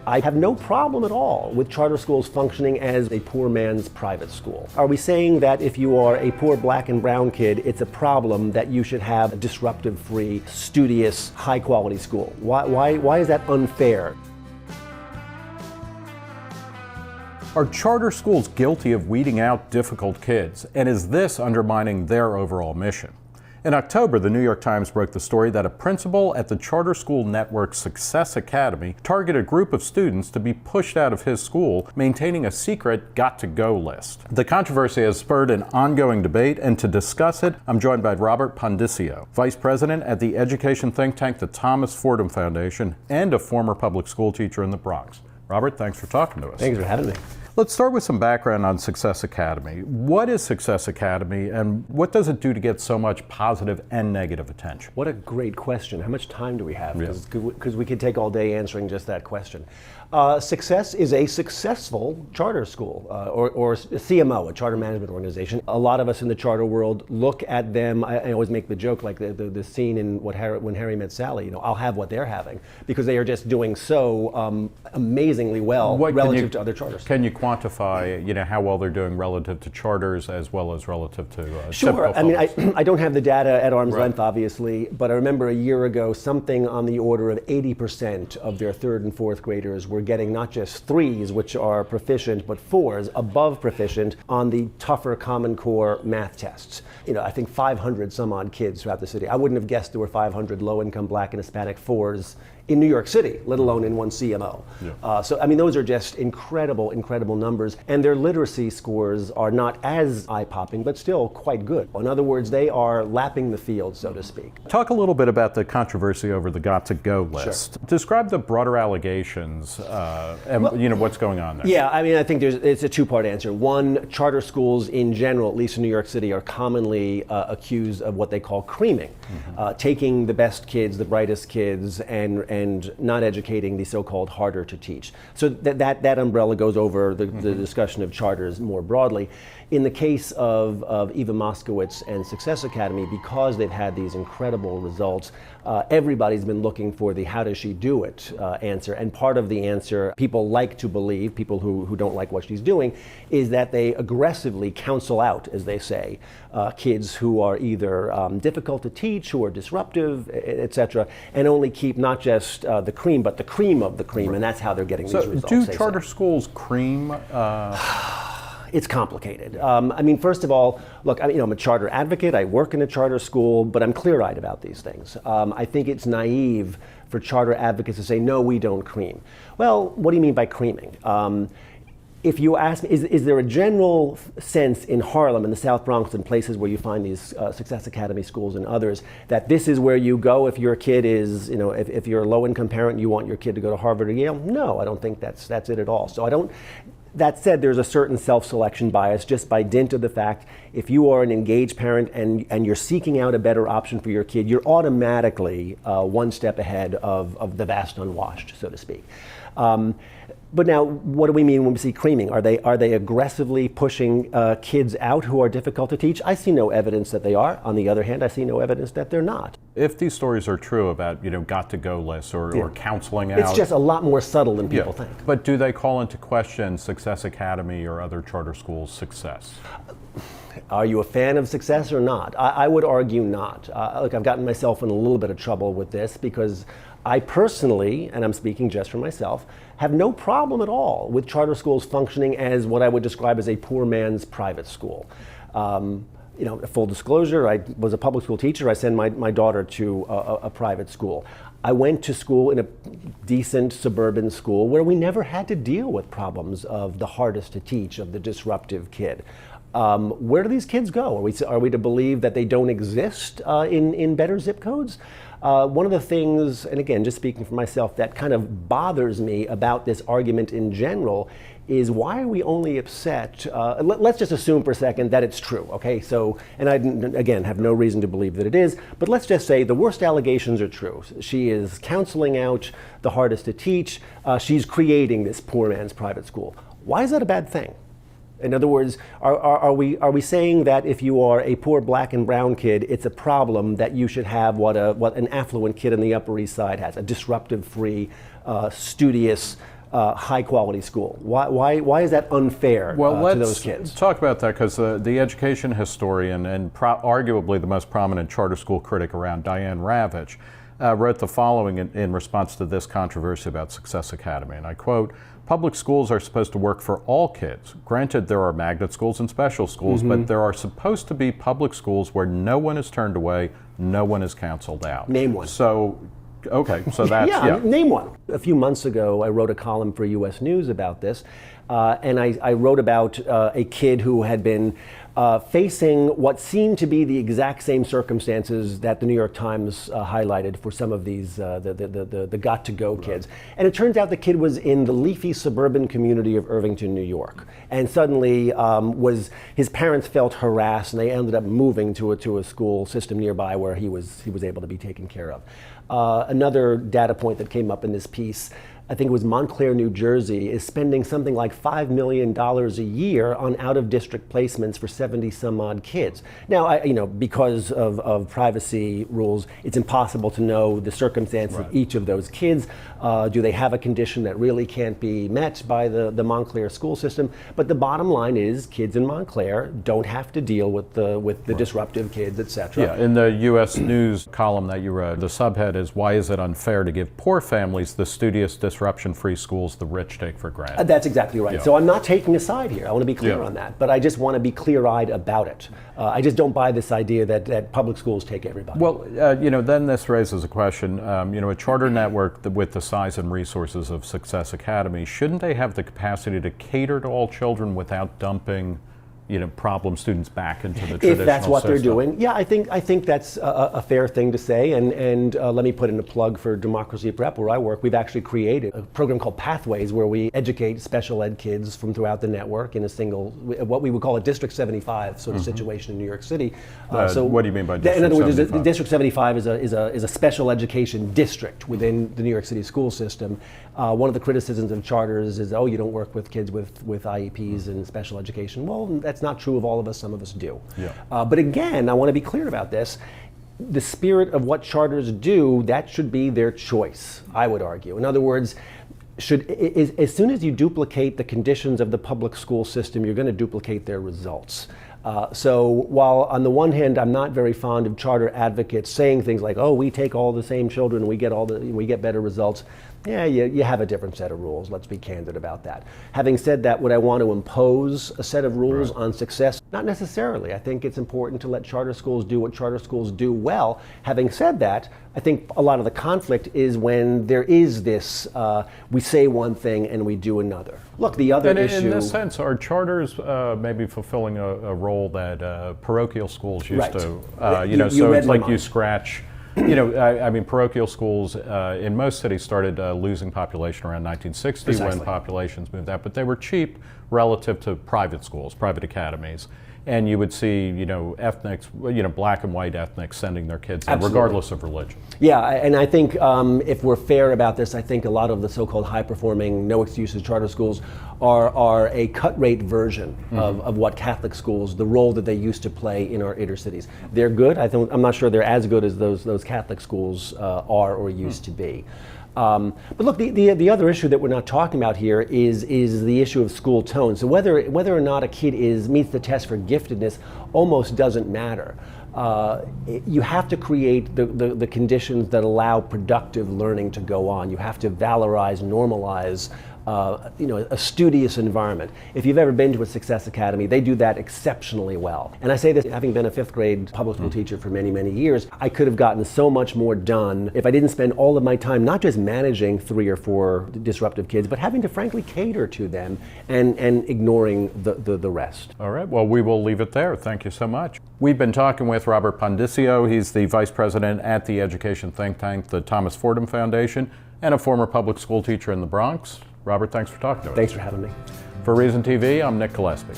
I have no problem at all with charter schools functioning as a poor man's private school. Are we saying that if you are a poor black and brown kid, it's a problem that you should have a disruptive-free, studious, high-quality school? Why is that unfair? Are charter schools guilty of weeding out difficult kids, and is this undermining their overall mission? In October, the New York Times broke the story that a principal at the charter school network Success Academy targeted a group of students to be pushed out of his school, maintaining a secret got-to-go list. The controversy has spurred an ongoing debate, and to discuss it, I'm joined by Robert Pondiscio, Vice President at the education think tank, the Thomas Fordham Foundation, and a former public school teacher in the Bronx. Robert, thanks for talking to us. Thanks for having me. Let's start with some background on Success Academy. What is Success Academy, and what does it do to get so much positive and negative attention? What a great question. How much time do we have? Because we could take all day answering just that question. Success is a successful charter school, or a CMO, a charter management organization. A lot of us in the charter world look at them. I always make the joke, like the scene in When Harry Met Sally. I'll have what they're having, because they are just doing so amazingly well relative to other charters. Can you quantify, how well they're doing relative to charters as well as relative to Sure. I mean, I don't have the data at arm's length, obviously, but I remember a year ago, something on the order of 80% of their third and fourth graders were getting not just threes, which are proficient, but fours, above proficient, on the tougher Common Core math tests. I think 500 some odd kids throughout the city. I wouldn't have guessed there were 500 low-income Black and Hispanic fours in New York City, let alone in one CMO. So, I mean, those are just incredible numbers. And their literacy scores are not as eye-popping, but still quite good. In other words, they are lapping the field, so to speak. Talk a little bit about the controversy over the got-to-go list. Sure. Describe the broader allegations and what's going on there. Yeah, I mean, I think it's a two-part answer. One, charter schools in general, at least in New York City, are commonly accused of what they call creaming, taking the best kids, the brightest kids, and not educating the so-called harder to teach. So that umbrella goes over the discussion of charters more broadly. In the case of Eva Moskowitz and Success Academy, because they've had these incredible results, everybody's been looking for the how does she do it answer. And part of the answer, people like to believe, people who don't like what she's doing, is that they aggressively counsel out, as they say, kids who are either difficult to teach, who are disruptive, etc., and only keep not just the cream, but the cream of the cream, and that's how they're getting these results. Do charter schools cream? It's complicated. I mean, first of all, look, I'm a charter advocate. I work in a charter school, but I'm clear-eyed about these things. I think it's naive for charter advocates to say, no, we don't cream. Well, what do you mean by creaming? If you ask me, is there a general sense in Harlem, in the South Bronx, and places where you find these Success Academy schools and others, that this is where you go if your kid is, if you're a low-income parent and you want your kid to go to Harvard or Yale? No, I don't think that's it at all. So that said, there's a certain self-selection bias just by dint of the fact if you are an engaged parent and you're seeking out a better option for your kid, you're automatically one step ahead of the vast unwashed, so to speak. But now, what do we mean when we see creaming? Are they aggressively pushing kids out who are difficult to teach? I see no evidence that they are. On the other hand, I see no evidence that they're not. If these stories are true about, got-to-go lists or counseling out... It's just a lot more subtle than people think. But do they call into question Success Academy or other charter schools' success? Are you a fan of Success or not? I would argue not. Look, I've gotten myself in a little bit of trouble with this because I personally, and I'm speaking just for myself, have no problem at all with charter schools functioning as what I would describe as a poor man's private school. Full disclosure, I was a public school teacher. I send my daughter to a private school. I went to school in a decent suburban school where we never had to deal with problems of the hardest to teach, of the disruptive kid. Where do these kids go? Are we to believe that they don't exist in better zip codes? One of the things, and again, just speaking for myself, that kind of bothers me about this argument in general is why are we only upset? Let's just assume for a second that it's true, okay? So, and I, again, have no reason to believe that it is, but let's just say the worst allegations are true. She is counseling out the hardest to teach. She's creating this poor man's private school. Why is that a bad thing? In other words, are we saying that if you are a poor black and brown kid, it's a problem that you should have what an affluent kid on the Upper East Side has, a disruptive, free, studious, high-quality school? Why is that unfair to those kids? Let's talk about that, because the education historian and arguably the most prominent charter school critic around, Diane Ravich, wrote the following in response to this controversy about Success Academy, and I quote, "Public schools are supposed to work for all kids. Granted, there are magnet schools and special schools, but there are supposed to be public schools where no one is turned away, no one is canceled out." Name one. So, okay, so that's, yeah, name one. A few months ago, I wrote a column for U.S. News about this, and I wrote about a kid who had been facing what seemed to be the exact same circumstances that the New York Times highlighted for some of these, the got-to-go kids. And it turns out the kid was in the leafy suburban community of Irvington, New York. And suddenly his parents felt harassed, and they ended up moving to a school system nearby where he was able to be taken care of. Another data point that came up in this piece, I think it was Montclair, New Jersey, is spending something like $5 million a year on out-of-district placements for 70-some-odd kids. Now, because of privacy rules, it's impossible to know the circumstances of each of those kids. Do they have a condition that really can't be met by the Montclair school system? But the bottom line is, kids in Montclair don't have to deal with the disruptive kids, etc. Yeah, in the U.S. News column that you wrote, the subhead is, "Why is it unfair to give poor families the studious, disruption-free schools the rich take for granted?" That's exactly right. Yeah. So I'm not taking a side here. I want to be clear on that. But I just want to be clear-eyed about it. I just don't buy this idea that public schools take everybody. Well, then this raises a question. A charter network with the size and resources of Success Academy, shouldn't they have the capacity to cater to all children without dumping problem students back into the traditional if that's what system? they're doing? Yeah, I think that's a fair thing to say. And let me put in a plug for Democracy Prep, where I work. We've actually created a program called Pathways, where we educate special ed kids from throughout the network in a single, what we would call a District 75 sort of situation in New York City. So what do you mean by District 75? In other words, District 75 is a special education district within the New York City school system. One of the criticisms of charters is, oh, you don't work with kids with IEPs and special education. Well, that's not true of all of us. Some of us do. Yeah. But again, I want to be clear about this. The spirit of what charters do, that should be their choice, I would argue. In other words, as soon as you duplicate the conditions of the public school system, you're going to duplicate their results. So while on the one hand, I'm not very fond of charter advocates saying things like, "Oh, we take all the same children, we get better results." Yeah, you have a different set of rules. Let's be candid about that. Having said that, would I want to impose a set of rules on success? Not necessarily. I think it's important to let charter schools do what charter schools do well. Having said that, I think a lot of the conflict is when there is this, we say one thing and we do another. Look, the other issue... In this sense, are charters maybe fulfilling a role that parochial schools used to? So it's like you scratch... parochial schools in most cities started losing population around 1960 Precisely. when populations moved out, but they were cheap relative to private schools, private academies. And you would see, ethnics, black and white ethnics sending their kids in, regardless of religion. Yeah, and I think if we're fair about this, I think a lot of the so-called high-performing, no-excuses charter schools are a cut-rate version of what Catholic schools, the role that they used to play in our inner cities. They're good. I'm not sure they're as good as those Catholic schools are or used to be. But look, the other issue that we're not talking about here is the issue of school tone. So whether or not a kid meets the test for giftedness almost doesn't matter. You have to create the conditions that allow productive learning to go on. You have to valorize, normalize a studious environment. If you've ever been to a Success Academy, they do that exceptionally well. And I say this having been a fifth grade public school teacher for many, many years. I could have gotten so much more done if I didn't spend all of my time not just managing 3 or 4 disruptive kids, but having to frankly cater to them and ignoring the rest. All right, well, we will leave it there. Thank you so much. We've been talking with Robert Pondiscio. He's the vice president at the education think tank, the Thomas Fordham Foundation, and a former public school teacher in the Bronx. Robert, thanks for talking to us. Thanks for having me. For Reason TV, I'm Nick Gillespie.